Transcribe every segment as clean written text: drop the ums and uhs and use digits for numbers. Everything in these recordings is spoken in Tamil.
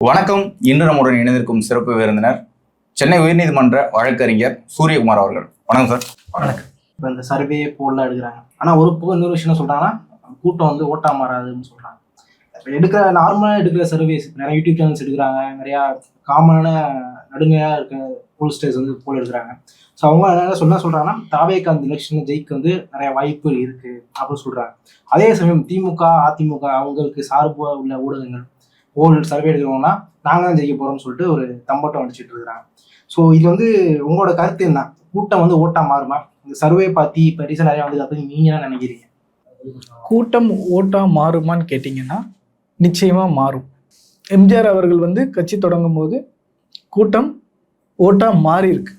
வணக்கம். இன்று நம்முடன் இணைந்திருக்கும் சிறப்பு விருந்தினர் சென்னை உயர்நீதிமன்ற வழக்கறிஞர் சூரியகுமார் அவர்கள். வணக்கம் சார். வணக்கம். இப்போ இந்த சர்வே போல்லாம் எடுக்கிறாங்க, ஆனால் இன்னொரு விஷயம் சொல்றாங்கன்னா கூட்டம் வந்து ஓட்டா மாறாதுன்னு சொல்றாங்க. இப்போ நார்மலாக எடுக்கிற சர்வேஸ் நிறைய யூடியூப் சேனல்ஸ் எடுக்கிறாங்க, நிறையா காமனான நடுமையாக இருக்க போல்ஸ்டர்ஸ் வந்து போல் எடுக்கிறாங்க. ஸோ அவங்க என்ன சொல்றாங்கன்னா தாவேக்கு அந்த எலெக்ஷன் ஜெயிக்க வந்து நிறைய வாய்ப்புகள் இருக்கு அப்படின்னு சொல்றாங்க. அதே சமயம் திமுக அதிமுக அவங்களுக்கு சார்பாக உள்ள ஊடகங்கள் சர்வே எடுக்கிறவங்கன்னா நாங்கள் தான் ஜெயிக்க போறோம்னு சொல்லிட்டு ஒரு தம்பட்டம் அடிச்சுட்டு இருக்கிறாங்க. ஸோ இது வந்து உங்களோட கருத்து என்ன? கூட்டம் வந்து ஓட்டா மாறுமா? இந்த சர்வே பார்த்தி இப்போ ரீசன் நிறையா வந்து அதை நீங்க என்ன நினைக்கிறீங்க? கூட்டம் ஓட்டா மாறுமான்னு கேட்டிங்கன்னா நிச்சயமா மாறும். எம்ஜிஆர் அவர்கள் வந்து கட்சி தொடங்கும் போது கூட்டம் ஓட்டா மாறி இருக்கு.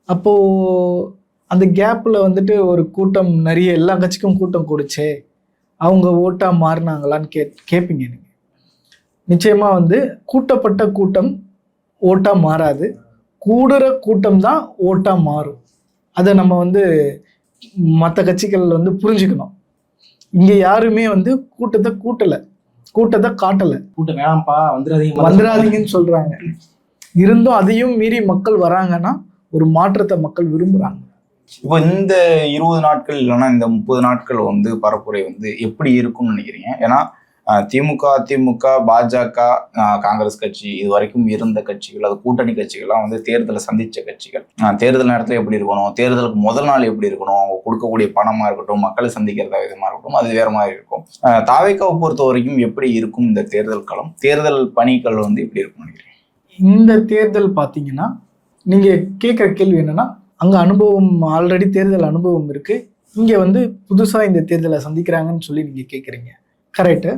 அப்போ அந்த கேப்ல வந்துட்டு ஒரு கூட்டம் நிறைய எல்லா கட்சிக்கும் கூட்டம் கொடுச்சே, அவங்க ஓட்டா மாறினாங்களான்னு கேட்பீங்க நீங்க. நிச்சயமா வந்து கூட்டப்பட்ட கூட்டம் ஓட்டா மாறாது, கூடுற கூட்டம் தான் ஓட்டா மாறும். அதை நம்ம வந்து மற்ற கட்சிகள் வந்து புரிஞ்சுக்கணும். இங்க யாருமே வந்து கூட்டத்தை கூட்டத்தை காட்டல. கூட்டம் வேணாம்ப்பா வந்துடாதீங்கன்னு சொல்றாங்க. இருந்தும் அதையும் மீறி மக்கள் வராங்கன்னா ஒரு மாற்றத்தை மக்கள் விரும்புறாங்க. இப்போ இந்த 20 நாட்கள் இல்லைன்னா இந்த 30 நாட்கள் வந்து பரப்புரை வந்து எப்படி இருக்கும்னு நினைக்கிறீங்க? ஏன்னா திமுக அதிமுக பாஜக காங்கிரஸ் கட்சி இது வரைக்கும் இருந்த கட்சிகள், அது கூட்டணி கட்சிகள்லாம் வந்து தேர்தலை சந்திச்ச கட்சிகள். தேர்தல் நேரத்தில் எப்படி இருக்கணும், தேர்தலுக்கு முதல் நாள் எப்படி இருக்கணும், அவங்க கொடுக்கக்கூடிய பணமா இருக்கட்டும், மக்களை சந்திக்கிறதா விதமா இருக்கட்டும், அது வேற மாதிரி இருக்கும். தாவேக்காவை பொறுத்த வரைக்கும் எப்படி இருக்கும் இந்த தேர்தல் களம், தேர்தல் பணிகள் வந்து எப்படி இருக்கும்னு நினைக்கிறீங்க? இந்த தேர்தல் பார்த்தீங்கன்னா நீங்க கேட்குற கேள்வி என்னன்னா, அங்க அனுபவம் ஆல்ரெடி தேர்தல் அனுபவம் இருக்கு, இங்க வந்து புதுசா இந்த தேர்தலை சந்திக்கிறாங்கன்னு சொல்லி நீங்க கேட்குறீங்க. கரெக்டு.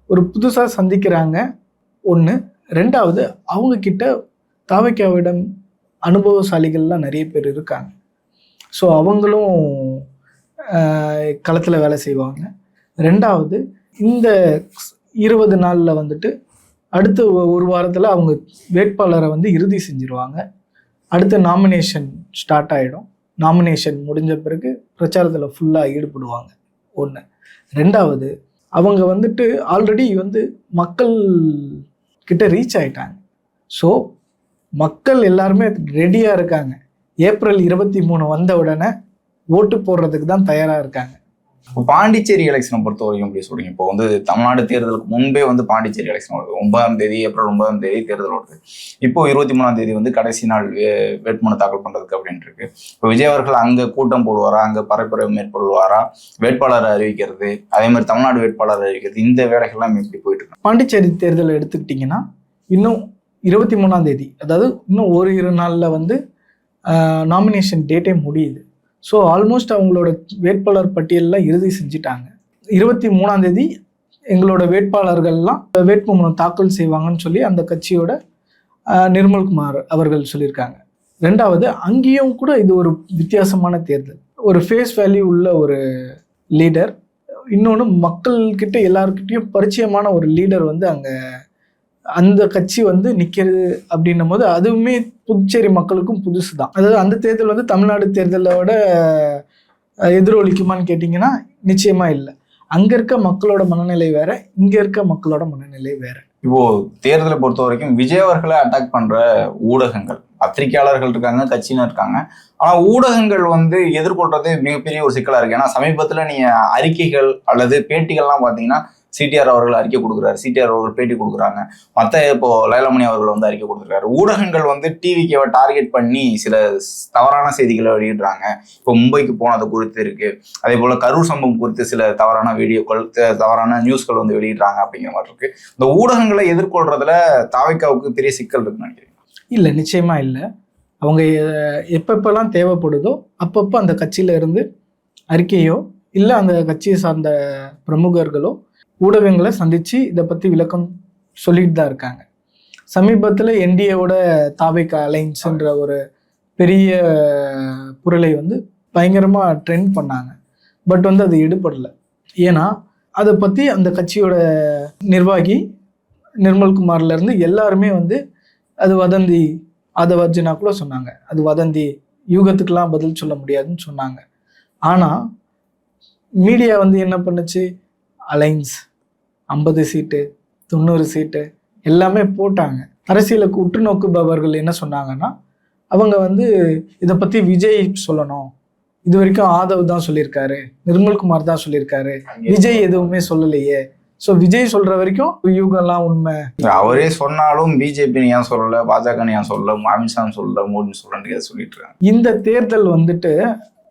ஒரு புதுசாக சந்திக்கிறாங்க ஒன்று. ரெண்டாவது, அவங்க கிட்ட தாவேக்காவிடம் அனுபவசாலிகள்லாம் நிறைய பேர் இருக்காங்க. ஸோ அவங்களும் களத்தில் வேலை செய்வாங்க. ரெண்டாவது, இந்த 20 நாளில் வந்துட்டு அடுத்த ஒரு வாரத்தில் அவங்க வேட்பாளரை வந்து இறுதி செஞ்சிருவாங்க. அடுத்த நாமினேஷன் ஸ்டார்ட் ஆகிடும். நாமினேஷன் முடிஞ்ச பிறகு பிரச்சாரத்தில் ஃபுல்லாக ஈடுபடுவாங்க. ஒன்று. ரெண்டாவது, அவங்க வந்துட்டு ஆல்ரெடி வந்து மக்கள் கிட்ட ரீச் ஆயிட்டாங்க. ஸோ மக்கள் எல்லாருமே ரெடியாக இருக்காங்க. ஏப்ரல் 23 வந்த உடனே ஓட்டு போடுறதுக்கு தான் தயாராக இருக்காங்க. இப்போ பாண்டிச்சேரி எலெக்ஷனை பொறுத்த வரைக்கும் எப்படி சொல்றீங்க? இப்போ வந்து தமிழ்நாடு தேர்தலுக்கு முன்பே வந்து பாண்டிச்சேரி எலெக்ஷன் வருது. 9ஆம் தேதி ஏப்ரல் 9ஆம் தேதி தேர்தல் வருது. இப்போ 23ஆம் தேதி வந்து கடைசி நாள் வேட்புமனு தாக்கல் பண்றதுக்கு அப்படின்னு இருக்கு. இப்போ விஜய் அவர்கள் அங்க கூட்டம் போடுவாரா, அங்க பரப்புரை மேற்கொள்வாரா, வேட்பாளரை அறிவிக்கிறது, அதே மாதிரி தமிழ்நாடு வேட்பாளரை அறிவிக்கிறது, இந்த வேலைகள்லாம் எப்படி போயிட்டு இருக்கு? பாண்டிச்சேரி தேர்தலை எடுத்துக்கிட்டிங்கன்னா இன்னும் 23ஆம் தேதி, அதாவது இன்னும் ஒரு 2 நாளில் வந்து நாமினேஷன் டேட்டே முடியுது. ஸோ ஆல்மோஸ்ட் அவங்களோட வேட்பாளர் பட்டியலில் இறுதி செஞ்சுட்டாங்க. 23ஆம் தேதி எங்களோட வேட்பாளர்கள்லாம் வேட்புமனு தாக்கல் செய்வாங்கன்னு சொல்லி அந்த கட்சியோட நிர்மல்குமார் அவர்கள் சொல்லியிருக்காங்க. ரெண்டாவது, அங்கேயும் கூட இது ஒரு வித்தியாசமான தேர்தல். ஒரு ஃபேஸ் வேல்யூ உள்ள ஒரு லீடர், இன்னொன்று மக்கள்கிட்ட எல்லாருக்கிட்டையும் பரிச்சயமான ஒரு லீடர் வந்து அங்கே அந்த கட்சி வந்து நிற்கிறது அப்படின்னும் போது அதுவுமே புதுச்சேரி மக்களுக்கும் புதுசு தான். அதாவது அந்த தேர்தல் வந்து தமிழ்நாடு தேர்தலோட எதிரொலிக்குமான்னு கேட்டிங்கன்னா நிச்சயமா இல்லை. அங்கே இருக்க மக்களோட மனநிலை வேற, இங்கே இருக்க மக்களோட மனநிலை வேற. இப்போ தேர்தலை பொறுத்த வரைக்கும் விஜய் அவர்களை அட்டாக் பண்ற ஊடகங்கள், பத்திரிகையாளர்கள் இருக்காங்க, கட்சியினர் இருக்காங்க. ஆனா ஊடகங்கள் வந்து எதிர்கொள்றது மிகப்பெரிய ஒரு சிக்கலா இருக்கு. ஏன்னா சமீபத்துல நீங்க அறிக்கைகள் அல்லது பேட்டிகள்லாம் பாத்தீங்கன்னா சிடிஆர் அவர்கள் அறிக்கை கொடுக்குறாரு, சிடிஆர் அவர்கள் பேட்டி கொடுக்குறாங்க, மற்ற இப்போ லைலாமணி அவர்கள் வந்து அறிக்கை கொடுத்துருக்காரு. ஊடகங்கள் வந்து டிவிக்கேவை டார்கெட் பண்ணி சில தவறான செய்திகளை வெளியிடுறாங்க. இப்போ மும்பைக்கு போனது குறித்து இருக்கு, அதே போல கரூர் சம்பவம் குறித்து சில தவறான வீடியோக்கள், தவறான நியூஸ்கள் வந்து வெளியிடுறாங்க அப்படிங்கிற மாதிரி இருக்கு. இந்த ஊடகங்களை எதிர்கொள்றதுல தாவேக்காவுக்கு பெரிய சிக்கல் இருக்குன்னு நினைக்கிறேன். இல்லை, நிச்சயமா இல்லை. அவங்க எப்பப்பெல்லாம் தேவைப்படுதோ அப்பப்போ அந்த கட்சியில இருந்து அறிக்கையோ இல்லை அந்த கட்சியை சார்ந்த பிரமுகர்களோ ஊடகங்களை சந்திச்சு இதை பற்றி விளக்கம் சொல்லிட்டு தான் இருக்காங்க. சமீபத்தில் என்டிஏவோட தாவேக்கா அலைன்ஸ்ன்ற ஒரு பெரிய பொருளை வந்து பயங்கரமாக ட்ரெண்ட் பண்ணாங்க. பட் வந்து அது எடுபடலை. ஏன்னா அதை பற்றி அந்த கட்சியோட நிர்வாகி நிர்மல்குமார்லேருந்து எல்லாருமே வந்து அது வதந்தி, அதை வர்ஜினா கூட சொன்னாங்க, அது வதந்தி, யூகத்துக்கெல்லாம் பதில் சொல்ல முடியாதுன்னு சொன்னாங்க. ஆனால் மீடியா வந்து என்ன பண்ணுச்சு, அலைன்ஸ் 50 சீட்டு 90 சீட்டு எல்லாமே போட்டாங்க. அரசியலுக்கு உற்று நோக்குபவர்கள் என்ன சொன்னாங்கன்னா, அவங்க வந்து இதை பற்றி விஜய் சொல்லணும், இது வரைக்கும் ஆதவ் தான் சொல்லியிருக்காரு, நிர்மல்குமார் தான் சொல்லியிருக்காரு, விஜய் எதுவுமே சொல்லலையே, ஸோ விஜய் சொல்ற வரைக்கும் யூகெல்லாம் உண்மை. அவரே சொன்னாலும் பிஜேபி ஏன் சொல்லல, பாஜக ஏன் சொல்லல, அமித்ஷா சொல்லல, மோடி சொல்லன்னு சொல்லிட்டு இருக்காங்க. இந்த தேர்தல் வந்துட்டு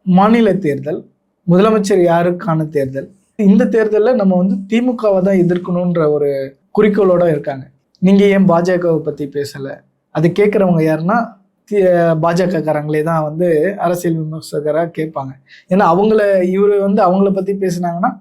மாநில தேர்தல், முதலமைச்சர் யாருக்கான தேர்தல். இந்த தேர்தலில் நம்ம வந்து திமுகவை தான் எதிர்க்கணுன்ற ஒரு குறிக்கோளோட இருக்காங்க. நீங்க ஏன் பாஜகவை பத்தி பேசல, அது கேட்குறவங்க யாருன்னா பாஜக காரங்களே தான் வந்து அரசியல் விமர்சகராக கேட்பாங்க. ஏன்னா இவர் வந்து அவங்கள பத்தி பேசினாங்கன்னா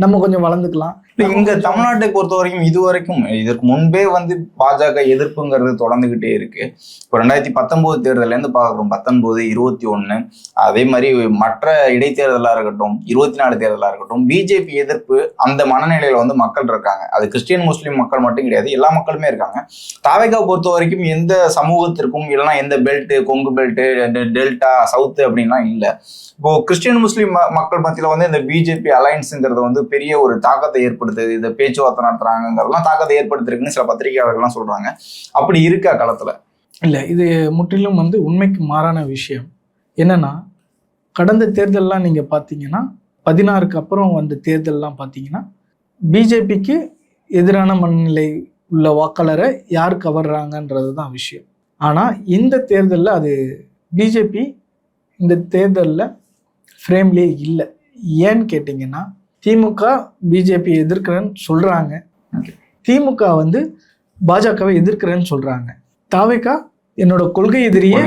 நம்ம கொஞ்சம் வளர்ந்துக்கலாம். இங்க தமிழ்நாட்டை பொறுத்த வரைக்கும் இதுவரைக்கும் இதற்கு முன்பே வந்து பாஜக எதிர்ப்புங்கிறது தொடர்ந்துகிட்டே இருக்கு. இப்போ 2019 தேர்தல இருந்து பாக்குறோம், 19, 21, அதே மாதிரி மற்ற இடைத்தேர்தலா இருக்கட்டும், 24 தேர்தலா இருக்கட்டும், பிஜேபி எதிர்ப்பு அந்த மனநிலையில வந்து மக்கள் இருக்காங்க. அது கிறிஸ்டியன் முஸ்லீம் மக்கள் மட்டும் கிடையாது, எல்லா மக்களுமே இருக்காங்க. தாவேகாவை பொறுத்த வரைக்கும் எந்த சமூகத்திற்கும் இல்லைன்னா எந்த belt, Kongu belt, delta, south அப்படின்லாம் இல்லை. இப்போ கிறிஸ்டியன் முஸ்லீம் மக்கள் மத்தியில வந்து இந்த பிஜேபி அலையன்ஸுங்கிறது வந்து பெரிய ஒரு தாக்கத்தை ஏற்படுத்துது, இந்த பேச்சுவார்த்தை நடத்துறாங்கிறதுலாம் தாக்கத்தை ஏற்படுத்திருக்குன்னு சில பத்திரிகையாளர்கள்லாம் சொல்றாங்க. அப்படி இருக்கா களத்துல? இல்லை, இது முற்றிலும் வந்து உண்மைக்கு மாறான விஷயம். என்னன்னா, கடந்த தேர்தல்லாம் நீங்க பார்த்தீங்கன்னா 16க்கு அப்புறம் வந்த தேர்தல்லாம் பார்த்தீங்கன்னா பிஜேபிக்கு எதிரான மனநிலை உள்ள வாக்காளரை யார் கவர்றாங்கன்றது தான் விஷயம். ஆனால் இந்த தேர்தலில் அது பிஜேபி இந்த தேர்தலில் ஃப்ரேம்லேயே இல்லை. ஏன்னு கேட்டிங்கன்னா, திமுக பிஜேபி எதிர்க்கிறேன்னு சொல்கிறாங்க, திமுக வந்து பாஜகவை எதிர்க்கிறேன்னு சொல்கிறாங்க, தாவேகா என்னோட கொள்கை எதிரியே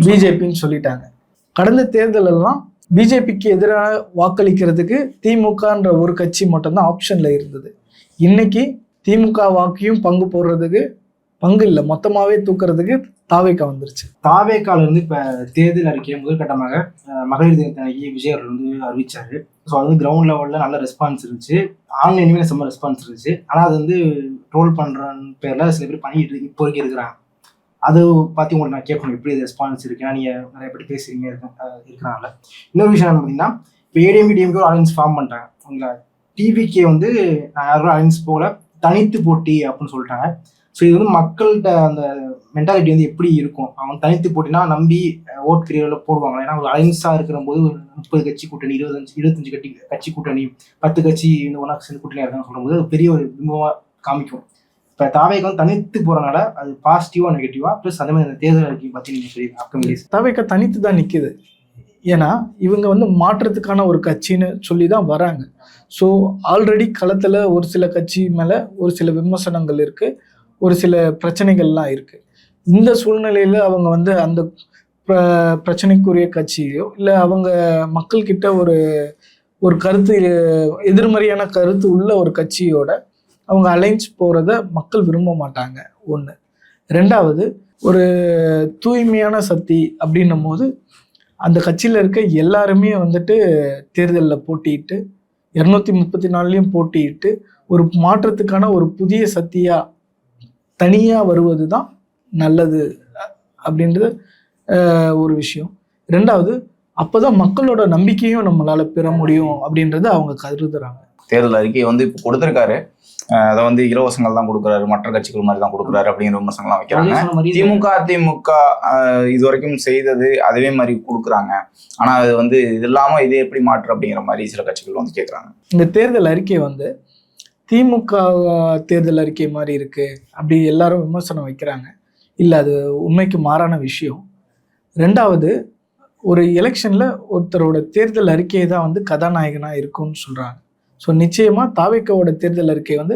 பிஜேபின்னு சொல்லிட்டாங்க. கடந்த தேர்தலெல்லாம் பிஜேபிக்கு எதிராக வாக்களிக்கிறதுக்கு திமுகன்ற ஒரு கட்சி மட்டும்தான் ஆப்ஷனில் இருந்தது. இன்னைக்கு திமுக வாக்கையும் பங்கு போடுறதுக்கு, பங்கு இல்லை மொத்தமாகவே தூக்குறதுக்கு தாவேகா வந்துருச்சு. தாவேகால இருந்து இப்போ தேர்தல் அறிக்கையை முதற்கட்டமாக மகளிர் தினத்தன்னைக்கு விஜய் அவர்கள் வந்து அறிவிச்சாரு. ஸோ அது வந்து கிரவுண்ட் லெவலில் நல்ல ரெஸ்பான்ஸ் இருந்துச்சு, ஆன்லைனுமே செம்ம ரெஸ்பான்ஸ் இருந்துச்சு. ஆனால் அது வந்து ட்ரோல் பண்ணுறன்னு பேரில் சில பேர் பண்ணிட்டு இப்போ வரைக்கும் இருக்கிறாங்க. அது பார்த்து உங்களுக்கு நான் கேட்கணும், எப்படி ரெஸ்பான்ஸ் இருக்குன்னா நீங்கள் நிறைய பேர் பேசுறீங்க இருக்கிறாங்கல்ல. இன்னொரு விஷயம் என்ன பார்த்தீங்கன்னா, இப்போ ஏடிஎம்கே ஒரு அலைன்ஸ் ஃபார்ம் பண்ணிட்டாங்க. உங்களை டிவிக்கே வந்து நான் யாரும் அலைன்ஸ் போகல, தனித்து போட்டி அப்படின்னு சொல்லிட்டாங்க. ஸோ இது வந்து மக்கள்கிட்ட அந்த மென்டாலிட்டி வந்து எப்படி இருக்கும், அவங்க தனித்து போட்டினா நம்பி ஓட் பிரிவில் போடுவாங்க. ஏன்னா ஒரு அலைன்ஸாக இருக்கிற போது ஒரு 30 கட்சி கூட்டணி, 25 கட்சி கூட்டணி, 10 கட்சி இந்த ஒன்றா சேர்ந்து கூட்டணியாக இருக்கான்னு சொல்லும்போது அது பெரிய ஒரு பிம்பமாக காமிக்கும். இப்போ தாவேகா வந்து தனித்து போகிறனால அது பாசிட்டிவா நெகட்டிவா, ப்ளஸ் அதே மாதிரி தேர்தல் அறிக்கை பற்றி நீங்கள் சொல்லிடுங்க. தாவேகா தனித்து தான் நிற்குது. ஏன்னா இவங்க வந்து மாற்றத்துக்கான ஒரு கட்சின்னு சொல்லி தான் வராங்க. ஸோ ஆல்ரெடி களத்தில் ஒரு சில கட்சி மேலே ஒரு சில விமர்சனங்கள் இருக்குது, ஒரு சில பிரச்சனைகள்லாம் இருக்குது. இந்த சூழ்நிலையில் அவங்க வந்து அந்த பிரச்சனைக்குரிய கட்சியோ இல்லை அவங்க மக்கள்கிட்ட ஒரு கருத்து எதிர்மறையான கருத்து உள்ள ஒரு கட்சியோட அவங்க அலைன்ஸ் போகிறத மக்கள் விரும்ப மாட்டாங்க. ஒன்று. ரெண்டாவது, ஒரு தூய்மையான சக்தி அப்படின்னும் போது அந்த கட்சியில் இருக்க எல்லாருமே வந்துட்டு தேர்தலில் போட்டியிட்டு 234லையும் போட்டியிட்டு ஒரு மாற்றத்துக்கான ஒரு புதிய சக்தியாக தனியாக வருவது தான் நல்லது அப்படின்றது ஒரு விஷயம். ரெண்டாவது, அப்போ தான் மக்களோட நம்பிக்கையும் நம்மளால் பெற முடியும் அப்படின்றத அவங்க கருதுறாங்க. தேர்தல் அறிக்கையை வந்து இப்போ கொடுத்துருக்காரு, அதை வந்து இலவசங்கள் தான் கொடுக்குறாரு, மற்ற கட்சிகள் மாதிரி தான் கொடுக்குறாரு அப்படிங்கிற விமர்சனங்கள்லாம் வைக்கிறாங்க. அதிமுக இது வரைக்கும் செய்தது அதே மாதிரி கொடுக்குறாங்க, ஆனால் அது வந்து இது இல்லாமல் இதை எப்படி மாற்று அப்படிங்கிற மாதிரி சில கட்சிகள் வந்து கேட்குறாங்க. இந்த தேர்தல் அறிக்கை வந்து திமுக தேர்தல் அறிக்கை மாதிரி இருக்கு அப்படி எல்லாரும் விமர்சனம் வைக்கிறாங்க. இல்லை, அது உண்மைக்கு மாறான விஷயம். ரெண்டாவது, ஒரு எலெக்ஷன்ல ஒருத்தரோட தேர்தல் அறிக்கை தான் வந்து கதாநாயகனா இருக்கும்னு சொல்றாங்க. ஸோ நிச்சயமா தாவேகாவோட தேர்தல் அறிக்கை வந்து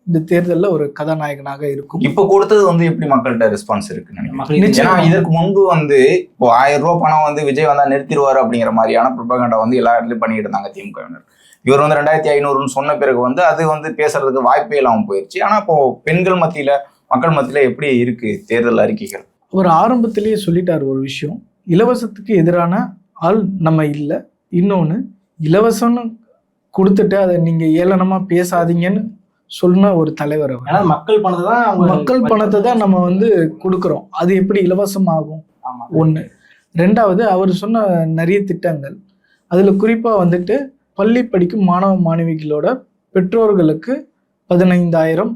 இந்த தேர்தலில் ஒரு கதாநாயகனாக இருக்கும். இப்போ கொடுத்தது வந்து எப்படி மக்கள்கிட்ட ரெஸ்பான்ஸ் இருக்குன்னு நினைக்கிறேன். இதற்கு முன்பு வந்து இப்போ 1000 ரூபாய் பணம் வந்து விஜய் வந்தா நிறுத்திடுவாரு அப்படிங்கிற மாதிரியான ப்ரொபகண்டா வந்து எல்லா இடத்துலயும் பண்ணிட்டு இருந்தாங்க திமுகவினர். இவர் வந்து 2500 சொன்ன பிறகு வந்து அது வந்து பேசுறதுக்கு வாய்ப்பே இல்லாமல் போயிடுச்சு. ஆனா இப்போ பெண்கள் மத்தியில, மக்கள் மத்தியில எப்படி இருக்கு தேர்தல் அறிக்கைகள்? ஒரு ஆரம்பத்திலேயே சொல்லிட்டார் ஒரு விஷயம், இலவசத்துக்கு எதிரான ஆள் நம்ம இல்லை. இன்னொன்று, இலவசம்னு கொடுத்துட்டு அதை நீங்க ஏளனமா பேசாதீங்கன்னு சொன்ன ஒரு தலைவர். மக்கள் பணத்தை தான் நம்ம வந்து கொடுக்குறோம், அது எப்படி இலவசமாகும்? ஒன்று. ரெண்டாவது, அவர் சொன்ன நிறைய திட்டங்கள், அதுல குறிப்பா வந்துட்டு பள்ளி படிக்கும் மாணவ மாணவிகளோட பெற்றோர்களுக்கு 15,000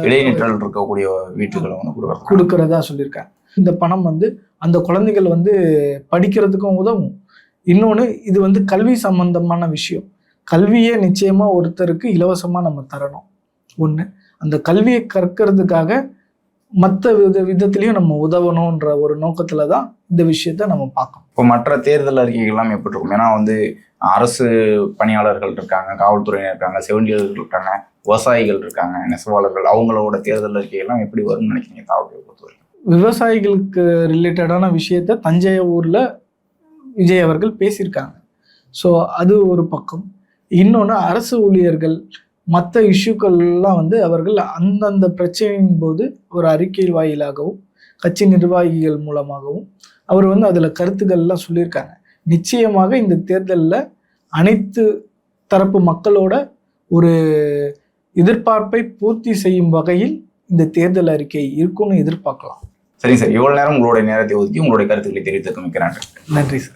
இடைநிற்றல் இருக்கக்கூடிய வீட்டுகளை வந்து கொடுக்குறாங்க. கொடுக்கறதா சொல்லியிருக்காங்க. இந்த பணம் வந்து அந்த குழந்தைகள் வந்து படிக்கிறதுக்கும் உதவும். இன்னொன்று, இது வந்து கல்வி சம்பந்தமான விஷயம். கல்வியே நிச்சயமா ஒருத்தருக்கு இலவசமா நம்ம தரணும். ஒன்று, அந்த கல்வியை கற்கிறதுக்காக மற்ற விதத்திலையும் நம்ம உதவணுன்ற ஒரு நோக்கத்துல தான் இந்த விஷயத்த நம்ம பார்க்கணும். இப்போ மற்ற தேர்தல் அறிக்கைகள்லாம் எப்படி இருக்கும்? ஏன்னா வந்து அரசு பணியாளர்கள் இருக்காங்க, காவல்துறையினர் இருக்காங்க, செவிலியர்கள் இருக்காங்க, விவசாயிகள் இருக்காங்க, நெசவாளர்கள், அவங்களோட தேர்தல் அறிக்கைகள்லாம் எப்படி வரும்னு நினைக்கிறீங்க தாவடியை பொறுத்தவரைக்கும்? விவசாயிகளுக்கு ரிலேட்டடான விஷயத்த தஞ்சாவூர்ல விஜய் அவர்கள் பேசியிருக்காங்க. ஸோ அது ஒரு பக்கம். இன்னொன்று, அரசு ஊழியர்கள் மற்ற இஷ்யூக்கள்லாம் வந்து அவர்கள் அந்தந்த பிரச்சனையின் போது ஒரு அறிக்கை வாயிலாகவும் கட்சி நிர்வாகிகள் மூலமாகவும் அவர் வந்து அதில் கருத்துக்கள்லாம் சொல்லியிருக்காங்க. நிச்சயமாக இந்த தேர்தலில் அனைத்து தரப்பு மக்களோட ஒரு எதிர்பார்ப்பை பூர்த்தி செய்யும் வகையில் இந்த தேர்தல் அறிக்கை இருக்கும்னு எதிர்பார்க்கலாம். சரிங்க சார், இவ்வளவு நேரம் உங்களுடைய நேரத்தை ஒதுக்கி உங்களுடைய கருத்துக்களை தெரிவித்ததுக்கு மிக்க நன்றி. நன்றி சார்.